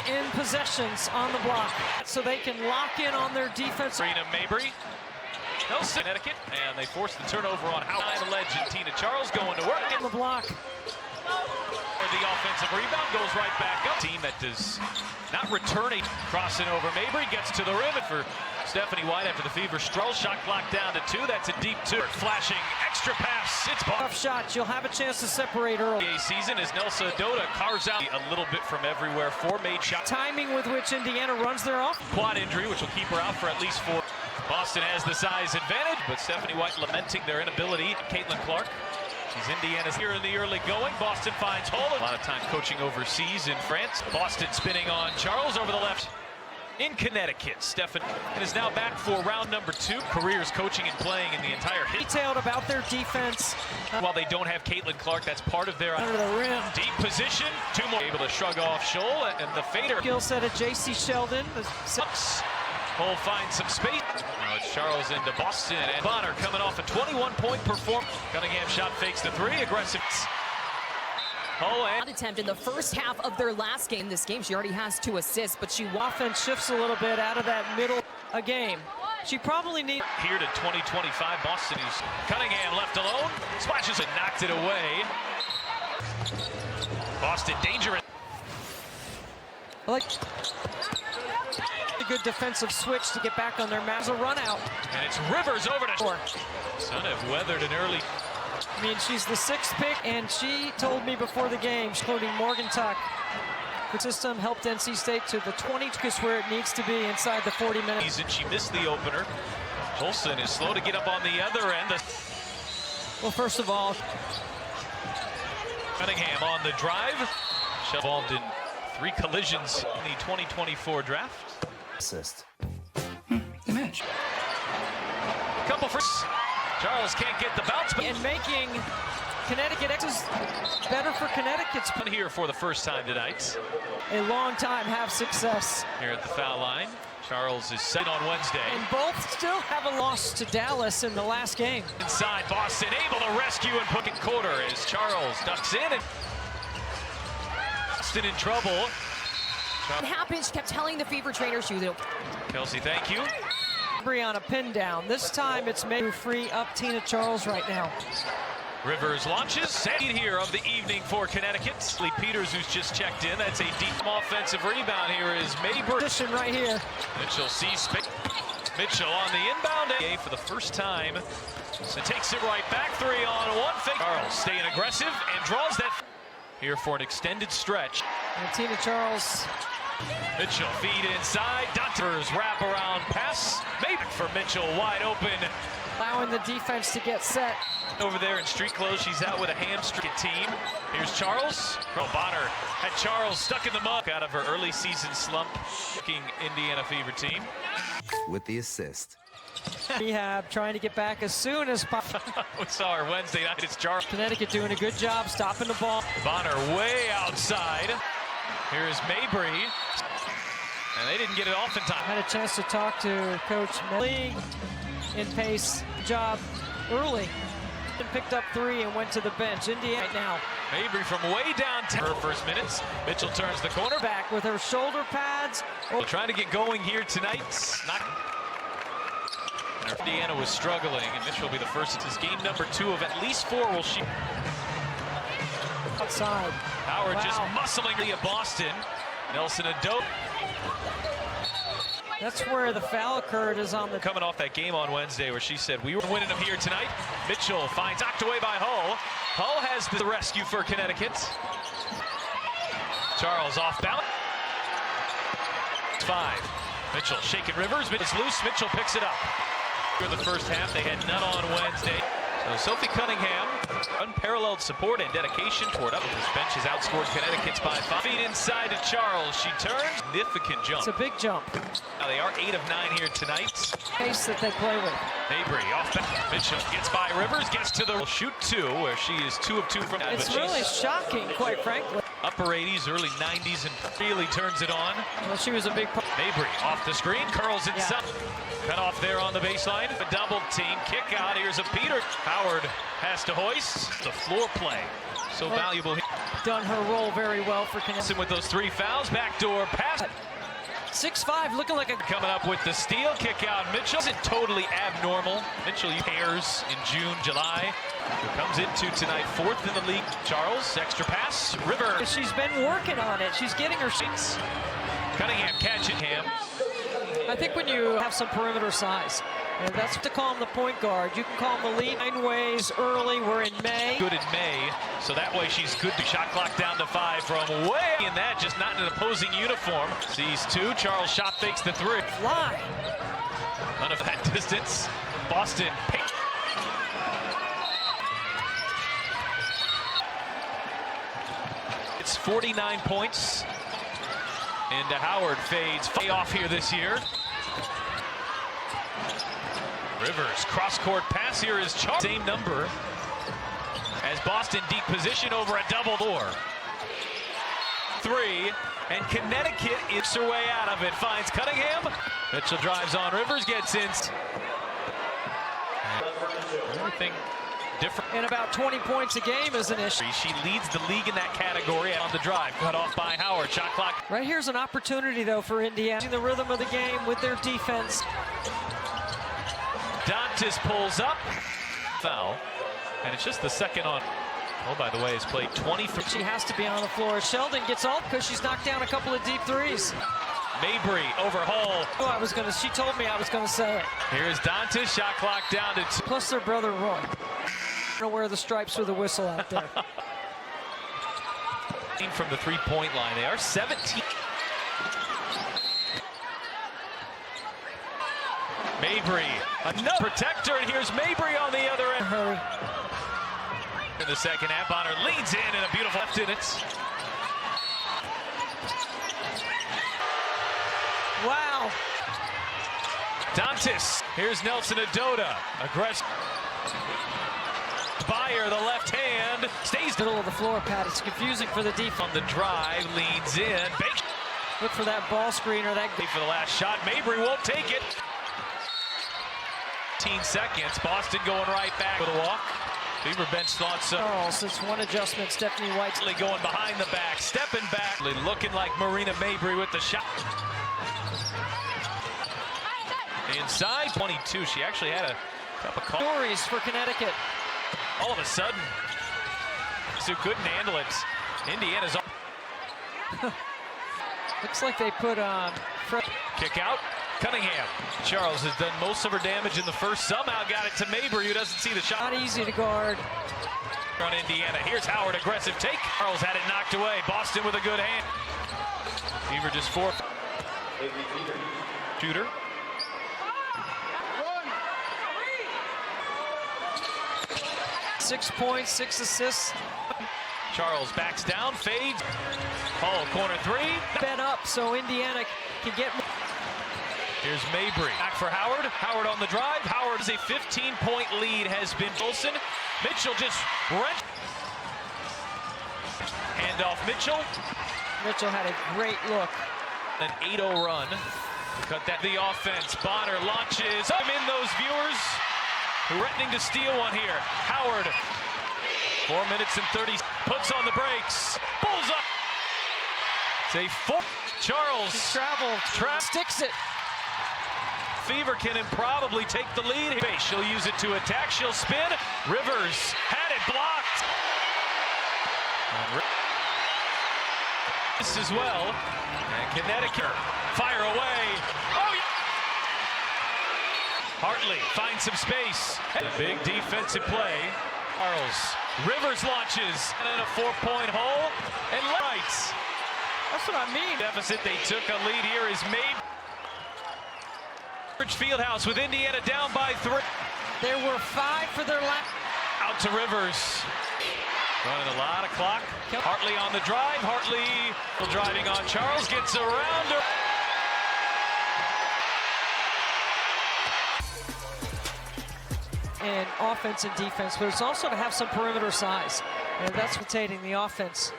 in possessions on the block, so they can lock in on their defense. Serena Mabry. Nelson, Connecticut, and they force the turnover on Howard. The legend Tina Charles going to work. On the block. The offensive rebound goes right back up. Team that does not returning. Crossing over Mabry, gets to the rim. And for Stephanie White after the fever stroll, shot clock down to 2. That's a deep 2. Flashing extra pass. It's ball. Tough shot. You'll have a chance to separate early. Season as Nelson Dota carves out a little bit from everywhere. 4 made shots. Timing with which Indiana runs their off. Quad injury, which will keep her out for at least 4. Boston has the size advantage, but Stephanie White lamenting their inability. Caitlin Clark. She's Indiana's here in the early going. Boston finds Hall. A lot of time coaching overseas in France. Boston spinning on Charles over the left. In Connecticut, Stephanie is now back for round number 2. Careers coaching and playing in the entire detailed about their defense. While they don't have Caitlin Clark, that's part of their under the rim. Deep position. 2 more able to shrug off Scholl and the fader. Skill set of J.C. Sheldon. Hole finds some space. Now it's Charles into Boston, and Bonner coming off a 21-point performance. Cunningham shot fakes the 3, aggressive. Attempt in the first half of their last game. This game, she already has 2 assists, but she offense shifts a little bit out of that middle a game. She probably needs here to 2025 Boston. Who's Cunningham left alone, splashes and knocked it away. Boston dangerous. Like a good defensive switch to get back on their map. It's a run out. And it's Rivers over to Sun have weathered an early. I mean, she's the 6th pick, and she told me before the game, including Morgan Tuck, the system helped NC State to the 20, is where it needs to be inside the 40 minutes. She missed the opener. Olsen is slow to get up on the other end. Well, first of all, Cunningham on the drive. Involved in 3 collisions in the 2024 draft. Assist. The match. Couple for Charles can't get the bounce, but and making Connecticut X's better for Connecticut's here for the first time tonight. A long time have success Here at the foul line. Charles is set on Wednesday. And both still have a loss to Dallas in the last game. Inside Boston, able to rescue and put in quarter as Charles ducks in. And Boston in trouble. What happened? She kept telling the fever trainer she was. Kelsey, thank you. On a pin down. This time it's made to free up Tina Charles right now. Rivers launches. Second here of the evening for Connecticut. Lee Peters, who's just checked in. That's a deep offensive rebound. Here is Mabry. Position right here. Mitchell sees space. Mitchell on the inbound. For the first time. So takes it right back. 3 on 1. Fake. Charles staying aggressive and draws that. Here for an extended stretch. And Tina Charles. Mitchell feed inside. Dunter's wrap around pass. Maybe for Mitchell wide open. Allowing the defense to get set. Over there in street clothes, she's out with a hamstring team. Here's Charles. Bonner had Charles stuck in the mud out of her early season slump. Looking Indiana Fever team. With the assist. Rehab, trying to get back as soon as possible. We saw her Wednesday night. It's Charles. Connecticut doing a good job stopping the ball. Bonner way outside. Here's Mabry. And they didn't get it off in time. Had a chance to talk to Coach League in pace job early. And picked up 3 and went to the bench. Indiana right now. Mabry from way downtown. Her first minutes. Mitchell turns the corner. Back with her shoulder pads. Trying to get going here tonight. Indiana was struggling, and Mitchell will be the first. It's game number 2 of at least 4. Will she? Outside. Howard just muscling the Boston. Nelson Ado. That's where the foul occurred, is on the... Coming off that game on Wednesday where she said, we were winning them here tonight. Mitchell finds knocked away by Hull. Hull has the rescue for Connecticut. Charles off balance. 5. Mitchell shaking Rivers. It's loose. Mitchell picks it up. For the first half, they had none on Wednesday. So Sophie Cunningham, unparalleled support and dedication toward up. This bench has outscored Connecticut's by 5. Feet inside to Charles. She turns. Significant jump. It's a big jump. Now they are 8 of 9 here tonight. Pace that they play with. Mabry off back. Mitchell gets by Rivers, gets to the shoot 2, where she is 2 of 2 from that. It's really shocking, quite frankly. Upper 80s, early 90s, and really turns it on. Well, she was a big part. Mabry off the screen, curls inside. Cut off there on the baseline. A double team kick out. Here's a Peter. Howard has to hoist. The floor play. So valuable here. done her role very well for Connecticut. With those 3 fouls, backdoor pass. 6'5", looking like a... Coming up with the steal, kick out. Mitchell isn't totally abnormal. Mitchell pairs in June, July. Comes into tonight 4th in the league. Charles, extra pass. River. She's been working on it. She's getting her shots. Cunningham catch it. I think when you have some perimeter size, and that's what to call him the point guard. You can call him the lead 9 ways early. We're in May. Good in May, so that way she's good to shot clock down to 5 from way in that, just not in an opposing uniform. Sees 2. Charles shot fakes the 3. Fly. None of that distance. Boston. It's 49 points. And Howard fades off here this year. Rivers, cross-court pass here is Charles. Same number as Boston, deep position over a double door. 3, and Connecticut is her way out of it. Finds Cunningham. Mitchell drives on Rivers, gets in. Everything different. And about 20 points a game is an issue. She leads the league in that category on the drive. Cut off by Howard. Shot clock. Right here's an opportunity, though, for Indiana. The rhythm of the game with their defense. Dantis pulls up. Foul. And it's just the second on. Oh, by the way, has played 23. She has to be on the floor. Sheldon gets off because she's knocked down a couple of deep threes. Mabry over Hall. Oh, she told me I was going to say it. Here's Dantis. Shot clock down to 2. Plus their brother Roy. To wear the stripes with a whistle out there. From the three-point line, they are 17. Mabry, another protector, and here's Mabry on the other end. Hurry. In the second half, Bonner leads in and a beautiful left in it. Wow. Dantis, here's Nelson Adoda, aggressive. Bayer, the left hand, stays Middle of the floor, Pat. It's confusing for the defense. on the drive, leans in. Bakes. Look for that ball screen or that. For the last shot, Mabry won't take it. 15 seconds, Boston going right back with a walk. Fever bench thought so. Charles, it's one adjustment. Stephanie White's Going behind the back, stepping back, looking like Marina Mabry with the shot. Inside 22, she actually had a cup of coffee. stories for Connecticut. All of a sudden, Sue couldn't handle it. Indiana's on. Looks like they put on. Kick out, Cunningham. Charles has done most of her damage in the first. Somehow got it to Mabry, who doesn't see the shot. Not easy to guard. On Indiana. Here's Howard, aggressive take. Charles had it knocked away. Boston with a good hand. Fever just 4. Shooter. Six points, 6 assists. Charles backs down, fades. Hall, corner 3. Bed up so Indiana can get more. Here's Mabry. Back for Howard. Howard on the drive. Howard is a 15-point lead has been Wilson. Mitchell just wrenched. Hand off Mitchell. Mitchell had a great look. An 8-0 run. Cut that the offense. Bonner launches. I'm in those viewers. Threatening to steal one here. Howard. 4 minutes and 30. Puts on the brakes. Pulls up. It's a 4. Charles. She's traveled. Sticks it. Fever can probably take the lead. She'll use it to attack. She'll spin. Rivers had it blocked. This as well. And Connecticut fire away. Oh, yeah. Hartley finds some space. A big defensive play. Charles. Rivers launches. And in a 4-point hole. And lights. That's what I mean. Deficit they took a lead here is made. Fieldhouse with Indiana down by 3. There were 5 for their last. Out to Rivers. Running a lot of clock. Hartley on the drive. Hartley driving on Charles. Gets around her. And offense and defense, but it's also to have some perimeter size. And that's rotating the offense.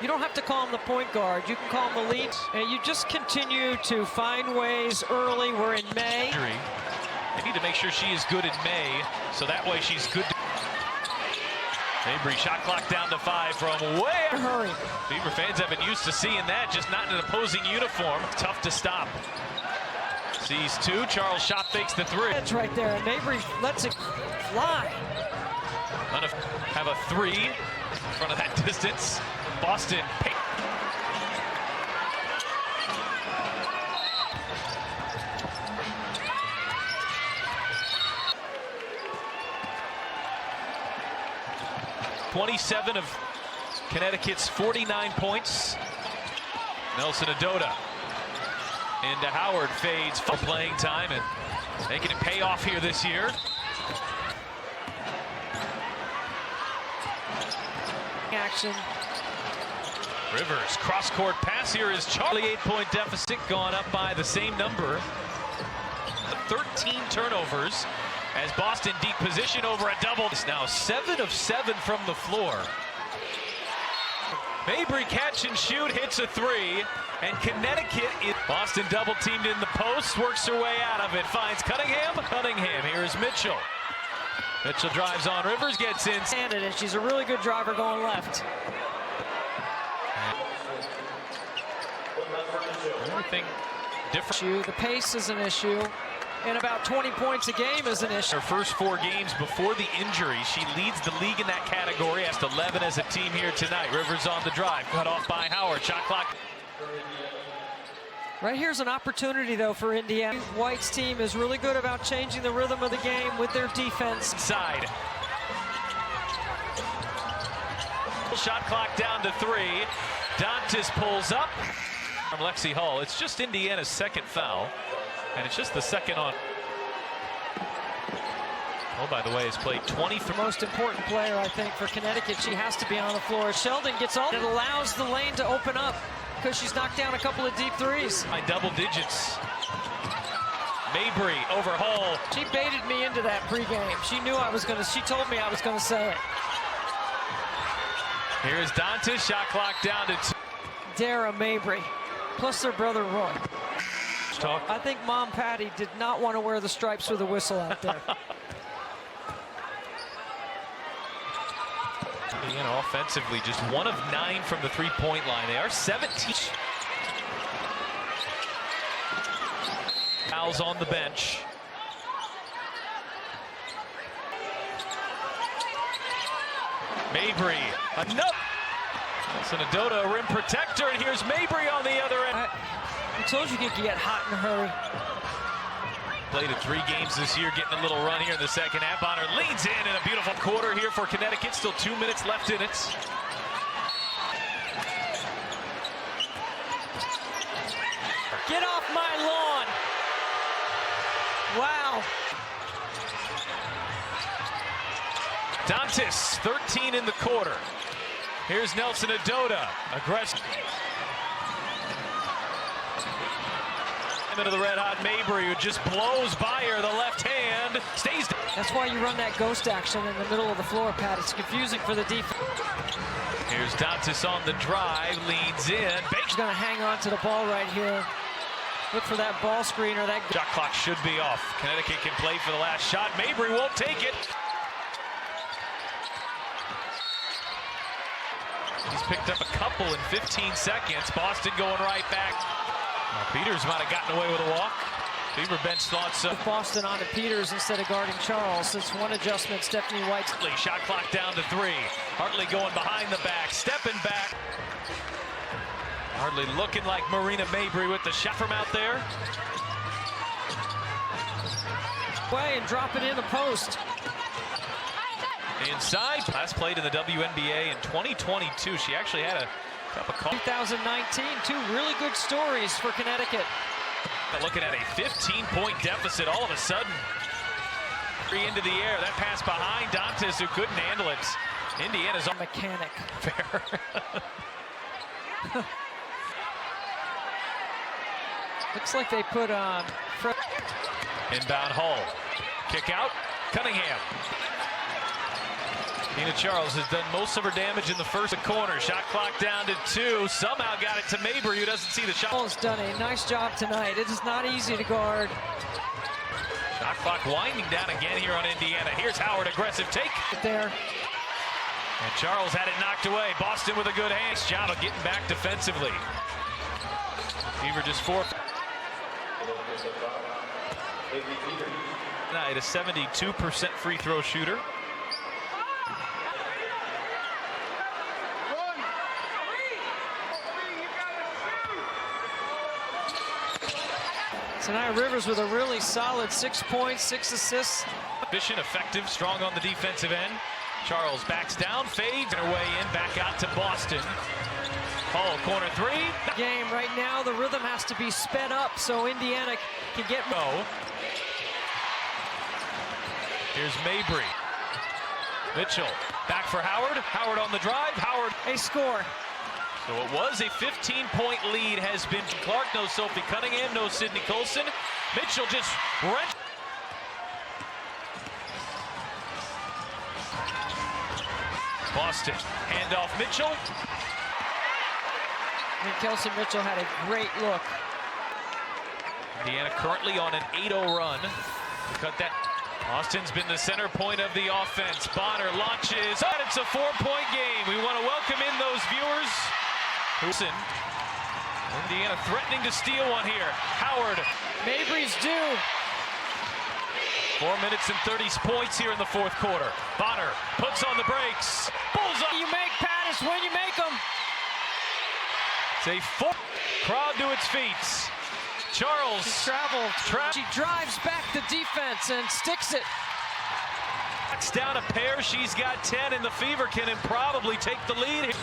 You don't have to call him the point guard. You can call him the lead. And you just continue to find ways early. We're in May. They need to make sure she is good in May, so that way she's good. Mabry shot clock down to 5 from way out. Hurry. Beaver fans have been used to seeing that, just not in an opposing uniform. Tough to stop. Sees 2. Charles shot fakes the 3. It's right there, and Mabry lets it fly. Gonna have a 3 in front of that distance. Boston. 27 of Connecticut's 49 points. Nelson Adota into Howard, fades for playing time and making it pay off here this year. Action. Rivers, cross-court pass here is Charlie. 8-point deficit gone up by the same number. 13 turnovers as Boston deep position over a double. It's now 7 of 7 from the floor. Mabry catch and shoot, hits a 3, and Connecticut is Boston double teamed in the post, works her way out of it, finds Cunningham. Cunningham, here is Mitchell. Mitchell drives on Rivers, gets in. And she's a really good driver going left. Everything different. The pace is an issue, and about 20 points a game is an issue. Her first 4 games before the injury, she leads the league in that category. Has 11 as a team here tonight. Rivers on the drive, cut off by Howard. Shot clock. Right here's an opportunity, though, for Indiana. White's team is really good about changing the rhythm of the game with their defense. Side. Shot clock down to 3. Dantas pulls up. From Lexi Hull. It's just Indiana's second foul, and it's just the second on. Oh, by the way, has played 23. The most important player, I think, for Connecticut. She has to be on the floor. Sheldon gets all. It allows the lane to open up because she's knocked down a couple of deep threes. By double digits. Mabry over Hull. She baited me into that pregame. She knew I was going to. She told me I was going to say it. Here's Dantas. Shot clock down to 2. Dara Mabry, plus their brother Roy. Talk. I think Mom Patty did not want to wear the stripes with a whistle out there. Indiana offensively just 1 of 9 from the 3-point line. They are 17. Fouls on the bench. Mabry, enough. Nelson Adota, a rim protector, and here's Mabry on the other end. I told you could get hot in a hurry. Played in 3 games this year, getting a little run here in the second half. Bonner leads in a beautiful quarter here for Connecticut. Still 2 minutes left in it. Get off my lawn. Wow. Dantas, 13 in the quarter. Here's Nelson Adota, aggressive. Into the red-hot Mabry, who just blows by her. The left hand stays. That's why you run that ghost action in the middle of the floor, Pat. It's confusing for the defense. Here's Dantas on the drive, leads in. She's going to hang on to the ball right here. Look for that ball screen or that. Shot clock should be off. Connecticut can play for the last shot. Mabry won't take it. He's picked up a couple in 15 seconds. Boston going right back. Peters might have gotten away with a walk. Beaver bench thoughts of Boston onto Peters instead of guarding Charles. That's one adjustment. Stephanie White's shot clock down to 3. Hartley going behind the back, stepping back. Hardly looking like Marina Mabry with the shot from out there. way and drop it in the post. Inside, last played in the WNBA in 2022. She actually had a cup of coffee. 2019, 2 really good stories for Connecticut. Looking at a 15-point deficit all of a sudden. Into the air, that pass behind Dantas, who couldn't handle it. Indiana's on mechanic. Fair. Looks like they put on Inbound Hull. Kick out, Cunningham. Tina Charles has done most of her damage in the first corner. Shot clock down to 2. Somehow got it to Mabry, who doesn't see the shot. Charles done a nice job tonight. It is not easy to guard. Shot clock winding down again here on Indiana. Here's Howard, aggressive take. There. And Charles had it knocked away. Boston with a good hand. Nice job of getting back defensively. Fever just 4. Tonight, a 72% free throw shooter. Tonight, Rivers with a really solid 6 points, 6 assists. Efficient, effective, strong on the defensive end. Charles backs down, fades, and away in, back out to Boston. Hall, corner 3. Game right now, the rhythm has to be sped up so Indiana can get more. Here's Mabry. Mitchell, back for Howard. Howard on the drive. Howard. A score. So it was a 15-point lead has been Clark. No Sophie Cunningham, no Sydney Colson. Mitchell just wrenched. Boston, handoff Mitchell. And Kelsey Mitchell had a great look. Indiana currently on an 8-0 run. To cut that. Austin's been the center point of the offense. Bonner launches. Oh, it's a 4-point game. We want to welcome in those viewers. Wilson. Indiana threatening to steal one here. Howard. Mabry's due. 4 minutes and 30 points here in the fourth quarter. Bonner puts on the brakes. Bullseye. You make Pattis when you make them. It's a full crowd to its feet. Charles. She traveled. She drives back the defense and sticks it. Knocks down a pair. She's got 10, and the Fever can probably take the lead.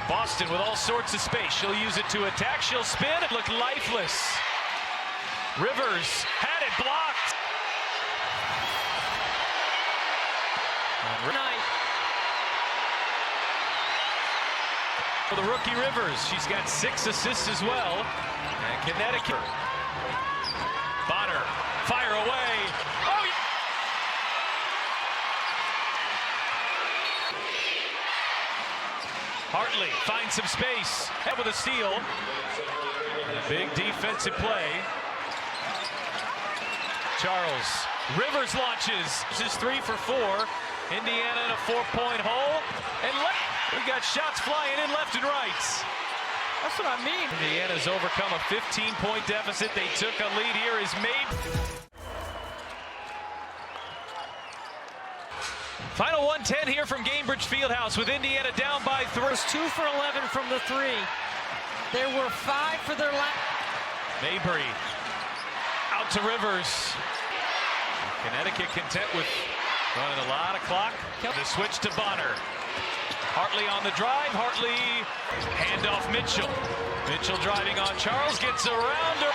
Boston with all sorts of space. She'll use it to attack. She'll spin. Look lifeless. Rivers had it blocked. Night. For the rookie Rivers, she's got 6 assists as well. And Connecticut. Bonner, fire away. Oh, yeah. Hartley finds some space. Head with a steal. Big defensive play. Charles. Rivers launches. This is 3 for 4. Indiana in a 4-point hole. And we got shots flying in left and right. That's what I mean. Indiana's overcome a 15-point deficit. They took a lead here as Mabry. Final 1:10 here from Gainbridge Fieldhouse with Indiana down by 3. It was 2 for 11 from the 3. There were 5 for their last. Mabry out to Rivers. Connecticut content with running a lot of clock. The switch to Bonner. Hartley on the drive. Hartley handoff Mitchell. Mitchell driving on Charles, gets around her.